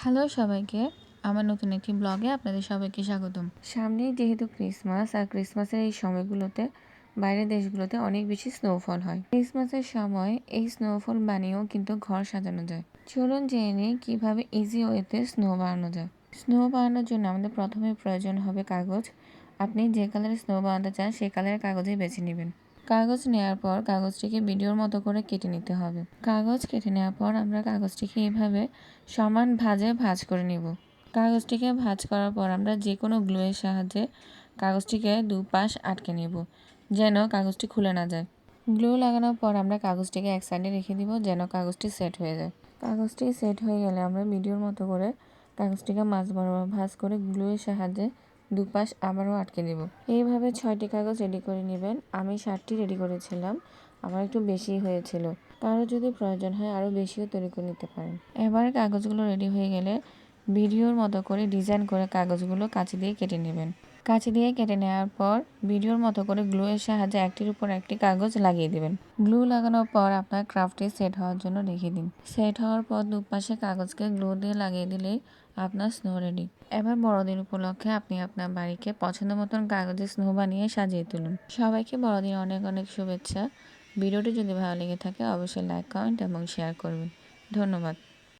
Hello সবাইকে, আমার নতুন একটি ব্লগে আপনাদের সবাইকে স্বাগতম। সামনেই যেহেতু ক্রিসমাস, আর ক্রিসমাসের এই সময়গুলোতে বাইরের দেশগুলোতে অনেক বেশি স্নোফল হয়। ক্রিসমাসের সময় এই স্নোফল বানিয়েও কিন্তু ঘর সাজানো যায়। চলুন জেনে নিই কীভাবে ইজি ওয়েতে স্নো বানানো যায়। স্নো বানানোর জন্য আমাদের প্রথমে প্রয়োজন হবে কাগজ। আপনি যে কালারের স্নো বানাতে চান সেই কালারের কাগজই বেছে নেবেন। কাগজ নেওয়ার পর কাগজটিকে ভিডিওর মতো করে কেটে নিতে হবে। কাগজ কেটে নেওয়ার পর আমরা কাগজটিকে এইভাবে সমান ভাঁজে ভাঁজ করে নিব। কাগজটিকে ভাঁজ করার পর আমরা যে কোনো গ্লুয়ের সাহায্যে কাগজটিকে দুপাশ আটকে নেব, যেন কাগজটি খুলে না যায়। গ্লু লাগানোর পর আমরা কাগজটিকে এক সাইডে রেখে দিব, যেন কাগজটি সেট হয়ে যায়। কাগজটি সেট হয়ে গেলে আমরা ভিডিওর মতো করে কাগজটিকে মাছ বরাবর ভাঁজ করে গ্লুয়ের সাহায্যে দুপাশ আবারও আটকে দেব। এইভাবে 6টি কাগজ রেডি করে নেবেন। আমি 7টি রেডি করেছিলাম, আমার একটু বেশি হয়েছিল। কারো যদি প্রয়োজন হয় আরও বেশিও তৈরি করে নিতে পারেন। এবার কাগজগুলো রেডি হয়ে গেলে ভিডিওর মতো করে ডিজাইন করে কাগজগুলো কাঁচি দিয়ে কেটে নেবেন। কাঁচি দিয়ে কেটে নেওয়ার পর ভিডিওর মতো করে গ্লুয়ের সাহায্যে একটির উপর একটি কাগজ লাগিয়ে দেবেন। গ্লু লাগানোর পর আপনার ক্রাফটে সেট হওয়ার জন্য রেখে দিন। সেট হওয়ার পর দুপাশে কাগজকে গ্লু দিয়ে লাগিয়ে দিলেই আপনার স্নো রেডি। এবার বড়দিন উপলক্ষে আপনি আপনার বাড়িকে পছন্দ মতন কাগজে স্নো বানিয়ে সাজিয়ে তুলুন। সবাইকে বড়দিন অনেক অনেক শুভেচ্ছা। ভিডিওটি যদি ভালো লেগে থাকে অবশ্যই লাইক, কমেন্ট এবং শেয়ার করবেন। ধন্যবাদ।